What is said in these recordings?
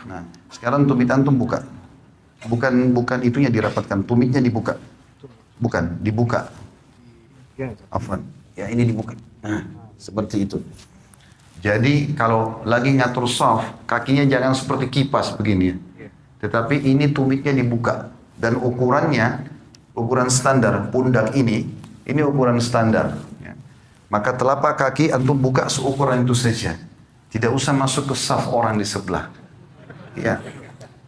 Nah, sekarang tumit antum buka. Bukan itunya dirapatkan, tumitnya dibuka. Bukan, dibuka. Afwan. Ya, ini dibuka. Nah, seperti itu. Jadi kalau lagi ngatur shaf, kakinya jangan seperti kipas begini ya. Tetapi ini tumitnya dibuka. Dan ukurannya, ukuran standar pundak ini ukuran standar. Ya. Maka telapak kaki antum buka seukuran itu saja. Tidak usah masuk ke shaf orang di sebelah. Ya.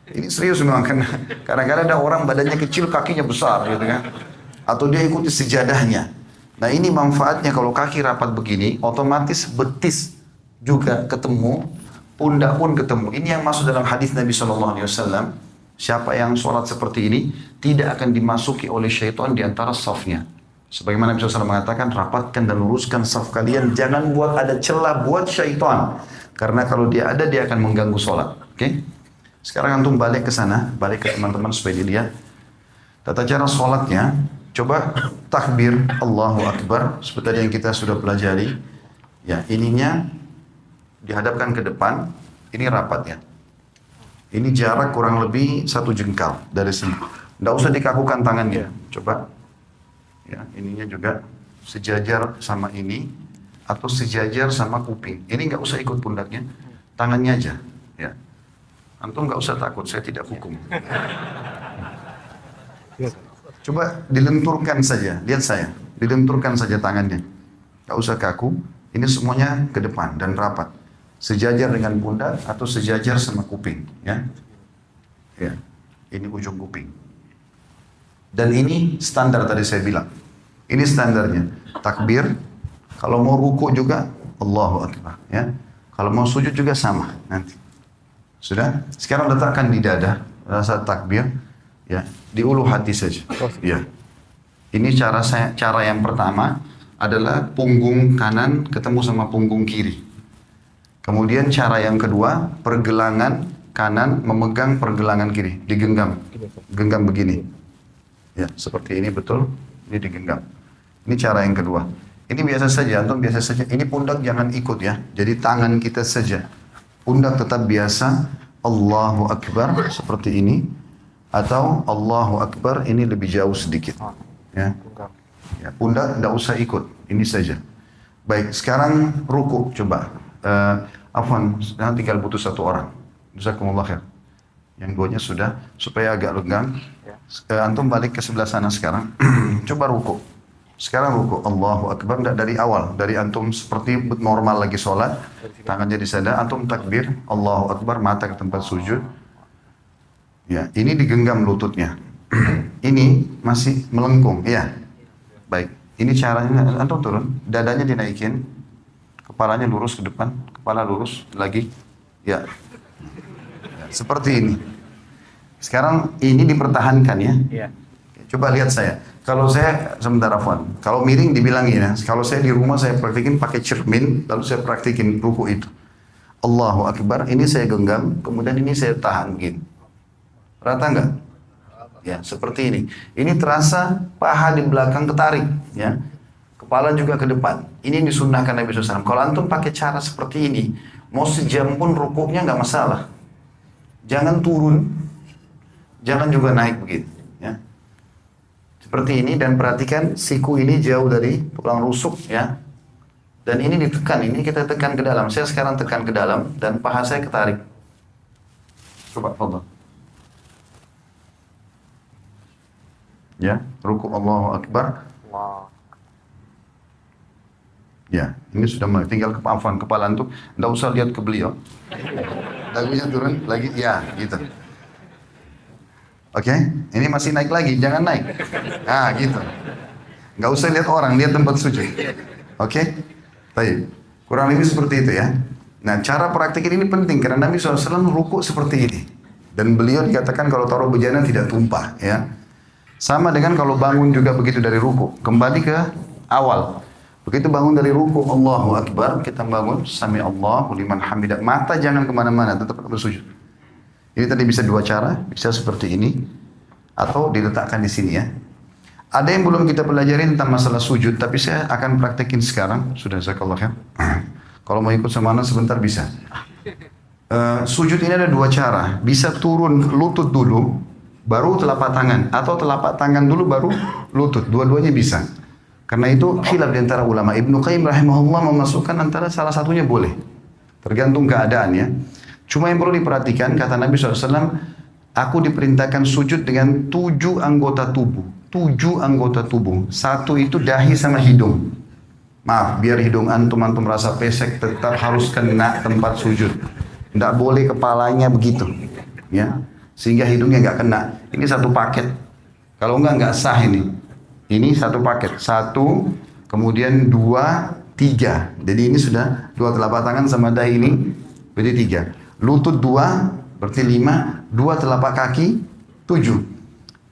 Ini serius memang, karena kadang-kadang ada orang badannya kecil, kakinya besar gitu kan. Atau dia ikuti sejadahnya. Nah ini manfaatnya kalau kaki rapat begini, otomatis betis juga ketemu, pundak pun ketemu. Ini yang masuk dalam hadis Nabi SAW. Siapa yang sholat seperti ini, tidak akan dimasuki oleh syaitan di antara safnya. Sebagaimana Nabi SAW mengatakan, rapatkan dan luruskan saf kalian, jangan buat ada celah buat syaitan. Karena kalau dia ada, dia akan mengganggu sholat. Oke? Sekarang antum balik ke sana, balik ke teman-teman supaya dilihat. Tata cara sholatnya, coba takbir Allahu Akbar, seperti yang kita sudah pelajari. Ya, ininya dihadapkan ke depan, ini rapat ya. Ini jarak kurang lebih 1 jengkal dari sini. Tidak usah dikakukan tangannya. Coba, ya, ininya juga sejajar sama ini, atau sejajar sama kuping. Ini nggak usah ikut pundaknya, tangannya aja. Ya. Antum nggak usah takut, saya tidak hukum. Coba dilenturkan saja, lihat saya, dilenturkan saja tangannya. Nggak usah kaku, ini semuanya ke depan dan rapat. Sejajar dengan pundak atau sejajar sama kuping, ya. Ya, ini ujung kuping. Dan ini standar tadi saya bilang. Ini standarnya. Takbir, kalau mau ruku juga Allahu Akbar, ya. Kalau mau sujud juga sama nanti. Sudah? Sekarang letakkan di dada, rasa takbir, ya, di ulu hati saja. Ya. Ini cara yang pertama adalah punggung kanan ketemu sama punggung kiri. Kemudian cara yang kedua, pergelangan kanan memegang pergelangan kiri, digenggam. Genggam begini. Ya, seperti ini betul, ini digenggam. Ini cara yang kedua. Ini biasa saja, antum biasa saja. Ini pundak jangan ikut ya. Jadi tangan kita saja. Pundak tetap biasa, Allahu Akbar seperti ini, atau Allahu Akbar ini lebih jauh sedikit. Ya, ya, pundak tidak usah ikut, ini saja. Baik, sekarang ruku coba. Afwan, tinggal butuh 1 orang. Jazakumullah khair. Yang duanya sudah, supaya agak lenggang. Antum balik ke sebelah sana sekarang. Coba ruku. Sekarang ruku, Allahu Akbar, tidak dari awal. Dari antum seperti normal lagi sholat, tangannya di sana, antum takbir, Allahu Akbar, mata ke tempat sujud. Ya, ini digenggam lututnya. Ini masih melengkung, ya. Baik, ini caranya, antum turun, dadanya dinaikin, kepalanya lurus ke depan, kepala lurus, lagi, ya. Seperti ini. Sekarang ini dipertahankan ya. Coba lihat saya. Kalau saya sebentar Afwan, kalau miring dibilangin ya. Kalau saya di rumah saya praktikin pakai cermin, lalu saya praktikin ruku itu. Allahu Akbar, ini saya genggam, kemudian ini saya tahan begini. Rata enggak? Ya, seperti ini. Ini terasa paha di belakang ketarik, ya. Kepala juga ke depan. Ini disunnahkan Nabi SAW. Kalau antum pakai cara seperti ini, mau sejam pun rukuknya nggak masalah. Jangan turun, jangan juga naik begitu. Ya. Seperti ini, dan perhatikan siku ini jauh dari tulang rusuk ya. Dan ini ditekan, ini kita tekan ke dalam. Saya sekarang tekan ke dalam dan paha saya ketarik. Coba fadhal. Ya, ruku Allahu Akbar. Ya, ini sudah mulai. Tinggal kepafan kepala antum, enggak usah lihat ke beliau. Dagunya turun lagi, ya gitu. Oke, ini masih naik lagi, jangan naik. Nah, gitu. Nggak usah lihat orang, lihat tempat sujud. Oke, baik. Kurang lebih seperti itu ya. Nah, cara praktikin ini penting karena Nabi SAW ruku seperti ini. Dan beliau dikatakan kalau taruh bejana tidak tumpah ya. Sama dengan kalau bangun juga begitu dari ruku. Kembali ke awal. Begitu bangun dari ruku, Allahu Akbar, kita bangun, Sami Allahu liman hamidah. Mata jangan kemana-mana, tetap bersujud. Ini tadi bisa 2 cara, bisa seperti ini, atau diletakkan di sini ya. Ada yang belum kita pelajari tentang masalah sujud, tapi saya akan praktekin sekarang. Sudah, jazakallah khair. Kalau mau ikut sama anak sebentar bisa. Sujud ini ada dua cara. Bisa turun lutut dulu, baru telapak tangan. Atau telapak tangan dulu, baru lutut. Dua-duanya bisa. Karena itu khilaf di antara ulama. Ibnu Qayyim rahimahullah memasukkan antara salah satunya boleh. Tergantung keadaan ya. Cuma yang perlu diperhatikan, kata Nabi SAW, aku diperintahkan sujud dengan 7 anggota tubuh. 7 anggota tubuh. Satu itu dahi sama hidung. Maaf, biar hidung antum rasa pesek, tetap harus kena tempat sujud. Tidak boleh kepalanya begitu, ya, sehingga hidungnya nggak kena. Ini satu paket. Kalau nggak sah ini. Ini satu paket. Satu, kemudian 2, 3. Jadi ini sudah 2 telapak tangan sama dahi ini, berarti 3. Lutut 2, berarti 5. 2 telapak kaki, 7.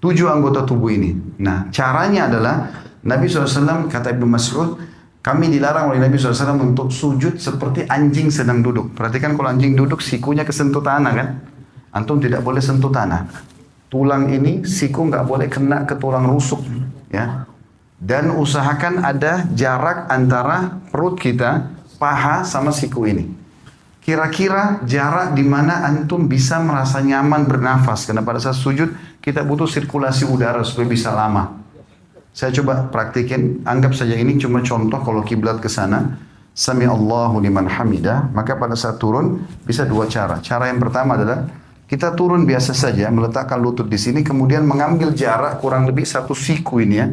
7 anggota tubuh ini. Nah, caranya adalah Nabi SAW, kata Ibnu Mas'ud, kami dilarang oleh Nabi SAW untuk sujud seperti anjing sedang duduk. Perhatikan kalau anjing duduk, sikunya kesentuh tanah kan? Antum tidak boleh sentuh tanah. Tulang ini, siku nggak boleh kena ke tulang rusuk. Ya. Dan usahakan ada jarak antara perut kita, paha sama siku ini. Kira-kira jarak di mana antum bisa merasa nyaman bernafas. Karena pada saat sujud, kita butuh sirkulasi udara supaya bisa lama. Saya coba praktikin, anggap saja ini cuma contoh kalau kiblat ke sana. Sami Allahu liman hamidah, maka pada saat turun bisa 2 cara. Cara yang pertama adalah kita turun biasa saja, meletakkan lutut di sini, kemudian mengambil jarak kurang lebih 1 siku ini ya.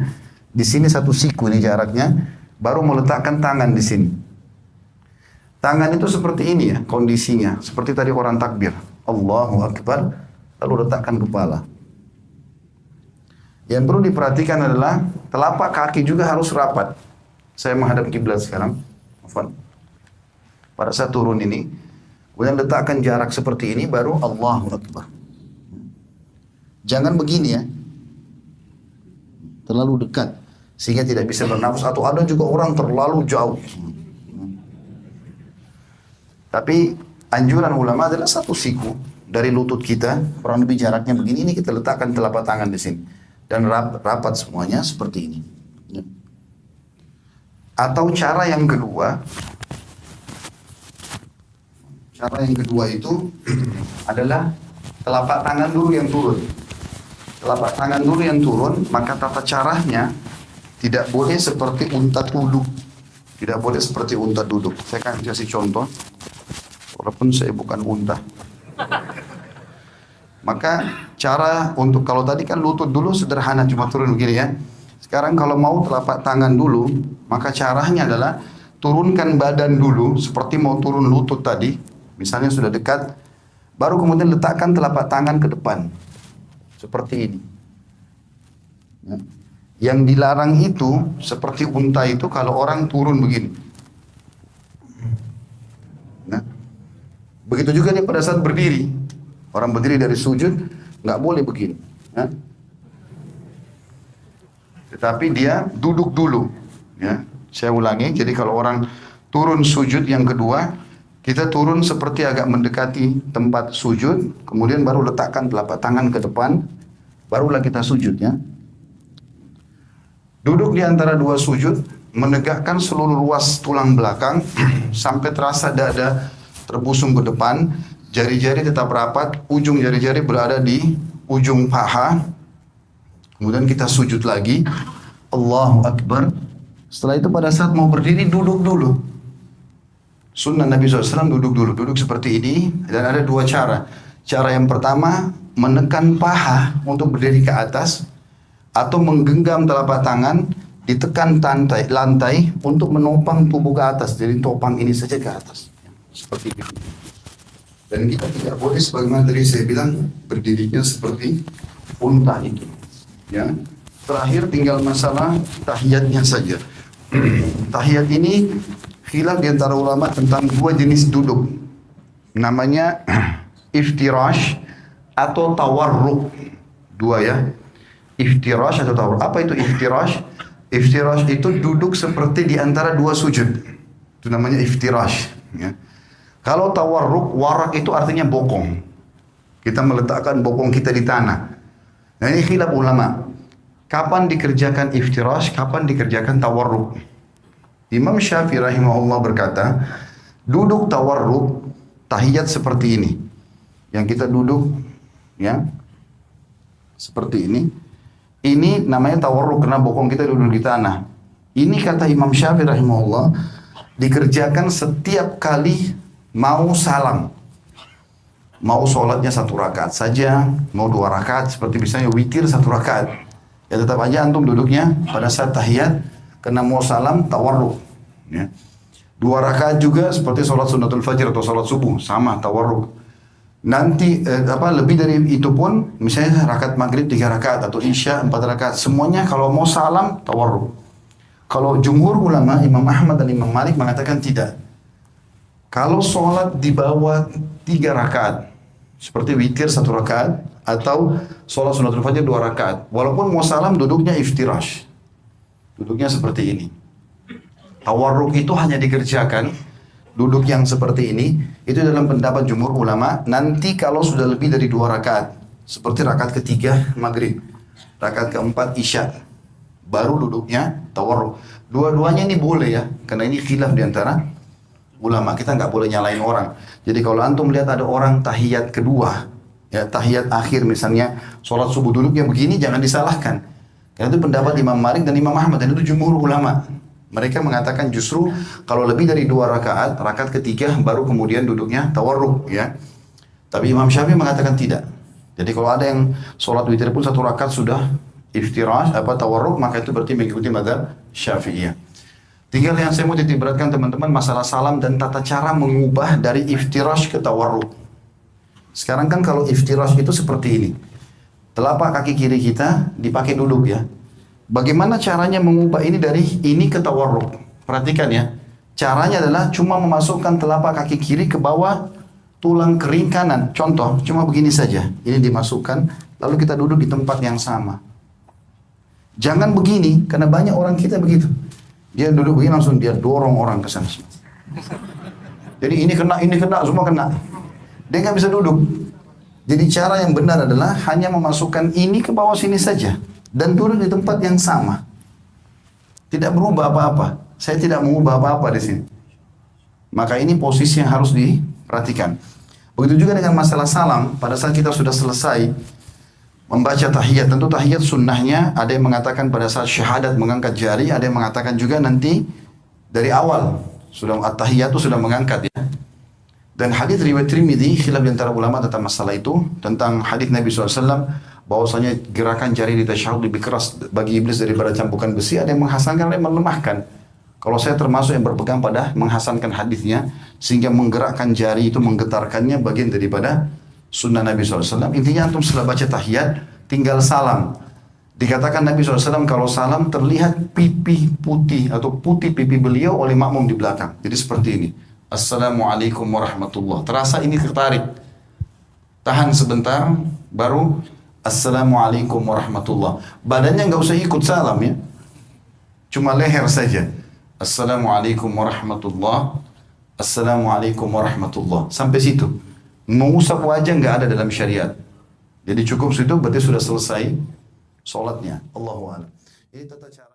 Di sini 1 siku ini jaraknya, baru meletakkan tangan di sini. Tangan itu seperti ini ya kondisinya, seperti tadi orang takbir. Allahu Akbar, lalu letakkan kepala. Yang perlu diperhatikan adalah telapak kaki juga harus rapat. Saya menghadap kiblat sekarang. Pada saat turun ini, kemudian letakkan jarak seperti ini, baru Allahu Akbar. Jangan begini ya, terlalu dekat sehingga tidak bisa bernafas. Atau ada juga orang terlalu jauh. Tapi anjuran ulama adalah 1 siku dari lutut kita, kurang lebih jaraknya begini. Ini kita letakkan telapak tangan di sini. Dan rapat semuanya seperti ini. Atau cara yang kedua itu adalah telapak tangan dulu yang turun. Telapak tangan dulu yang turun, maka tata caranya tidak boleh seperti unta duduk. Tidak boleh seperti unta duduk. Saya akan kasih contoh, walaupun saya bukan unta. Maka cara untuk, kalau tadi kan lutut dulu sederhana cuma turun begini ya. Sekarang kalau mau telapak tangan dulu, maka caranya adalah turunkan badan dulu seperti mau turun lutut tadi. Misalnya sudah dekat, baru kemudian letakkan telapak tangan ke depan. Seperti ini. Ya. Yang dilarang itu seperti unta itu kalau orang turun begini. Nah, begitu juga dia pada saat berdiri. Orang berdiri dari sujud, nggak boleh begini. Ya. Tetapi dia duduk dulu. Ya. Saya ulangi, jadi kalau orang turun sujud yang kedua, kita turun seperti agak mendekati tempat sujud, kemudian baru letakkan telapak tangan ke depan, barulah kita sujud. Ya. Duduk di antara 2 sujud, menegakkan seluruh ruas tulang belakang, sampai terasa dada terbusung ke depan, jari-jari tetap rapat, ujung jari-jari berada di ujung paha. Kemudian kita sujud lagi. Allahu Akbar. Setelah itu pada saat mau berdiri, duduk dulu. Sunnah Nabi SAW duduk dulu. Duduk seperti ini. Dan ada 2 cara. Cara yang pertama, menekan paha untuk berdiri ke atas. Atau menggenggam telapak tangan, ditekan lantai untuk menopang tubuh ke atas. Jadi topang ini saja ke atas. Seperti itu. Dan kita tidak boleh sebagaimana tadi saya bilang berdirinya seperti unta itu. Ya. Terakhir tinggal masalah tahiyatnya saja. Tahiyat ini khilaf di antara ulama tentang 2 jenis duduk. Namanya iftirash atau tawarruk. 2 ya. Iftirash atau tawarruk. Apa itu iftirash? Iftirash itu duduk seperti di antara 2 sujud. Itu namanya iftirash. Ya. Kalau tawarruk, warak itu artinya bokong. Kita meletakkan bokong kita di tanah. Nah ini khilaf ulama. Kapan dikerjakan iftirash, kapan dikerjakan tawarruk? Imam Syafi'i rahimahullah berkata, duduk tawarruk tahiyat seperti ini. Yang kita duduk, ya, seperti ini. Ini namanya tawarruk karena bokong kita duduk di tanah. Ini kata Imam Syafi'i rahimahullah, dikerjakan setiap kali mau salam. Mau sholatnya 1 rakaat saja, mau 2 rakaat, seperti misalnya witir 1 rakaat. Ya tetap aja antum duduknya pada saat tahiyat, karena mau salam tawarruk. Ya. 2 rakaat juga seperti sholat sunnatul fajr atau sholat subuh, sama tawarruk. Nanti lebih dari itu pun, misalnya rakaat maghrib 3 rakaat atau isya 4 rakaat, semuanya kalau mau salam tawarruk. Kalau jumhur ulama Imam Ahmad dan Imam Malik mengatakan tidak. Kalau sholat di bawah 3 rakaat, seperti witir 1 rakaat atau sholat sunnatul fajr 2 rakaat, walaupun mau salam duduknya iftirash, duduknya seperti ini. Tawarruk itu hanya dikerjakan duduk yang seperti ini, itu dalam pendapat jumhur ulama, nanti kalau sudah lebih dari 2 rakaat, seperti rakaat ketiga maghrib, rakaat keempat isya, baru duduknya tawarruk. Dua-duanya ini boleh ya, karena ini khilaf diantara ulama, kita nggak boleh nyalain orang. Jadi kalau antum lihat ada orang tahiyat kedua, ya tahiyat akhir misalnya, sholat subuh duduknya begini, jangan disalahkan. Karena itu pendapat Imam Malik dan Imam Ahmad, dan itu jumhur ulama. Mereka mengatakan justru kalau lebih dari 2 rakaat, rakaat ketiga baru kemudian duduknya tawarruk, ya. Tapi Imam Syafi'i mengatakan tidak. Jadi kalau ada yang sholat witir pun 1 rakaat sudah iftirash, tawarruk, maka itu berarti mengikuti mazhab Syafi'iyah. Tinggal yang saya mau titik beratkan teman-teman, masalah salam dan tata cara mengubah dari iftirash ke tawarruk. Sekarang kan kalau iftirash itu seperti ini. Telapak kaki kiri kita dipakai duduk, ya. Bagaimana caranya mengubah ini dari ini ke tawarruk? Perhatikan ya. Caranya adalah cuma memasukkan telapak kaki kiri ke bawah tulang kering kanan. Contoh, cuma begini saja. Ini dimasukkan, lalu kita duduk di tempat yang sama. Jangan begini, karena banyak orang kita begitu. Dia duduk begini langsung dia dorong orang ke sana. Jadi ini kena, semua kena. Dia nggak bisa duduk. Jadi cara yang benar adalah hanya memasukkan ini ke bawah sini saja. Dan duduk di tempat yang sama. Tidak berubah apa-apa. Saya tidak mengubah apa-apa di sini. Maka ini posisi yang harus diperhatikan. Begitu juga dengan masalah salam. Pada saat kita sudah selesai membaca tahiyat. Tentu tahiyat sunnahnya ada yang mengatakan pada saat syahadat mengangkat jari. Ada yang mengatakan juga nanti dari awal. Sudah at-tahiyat itu sudah mengangkat, ya. Dan hadis riwayat Tirmidzi, khilaf di antara ulama tentang masalah itu. Tentang hadis Nabi SAW. Bahwasanya gerakan jari di tasyahud lebih keras bagi iblis daripada cambukan besi. Ada yang menghasankan, ada yang melemahkan. Kalau saya termasuk yang berpegang pada menghasankan hadisnya, sehingga menggerakkan jari itu, menggetarkannya bagian daripada sunnah Nabi SAW. Intinya antum setelah baca tahiyat, tinggal salam. Dikatakan Nabi SAW kalau salam terlihat pipi putih atau putih pipi beliau oleh makmum di belakang. Jadi seperti ini. Assalamualaikum warahmatullah. Terasa ini tertarik. Tahan sebentar, baru Assalamualaikum warahmatullah. Badannya nggak usah ikut salam, ya. Cuma leher saja. Assalamualaikum warahmatullah. Assalamualaikum warahmatullah. Sampai situ. Mengusap wajah nggak ada dalam syariat. Jadi cukup situ berarti sudah selesai sholatnya. Allahu a'lam. Ini tata cara.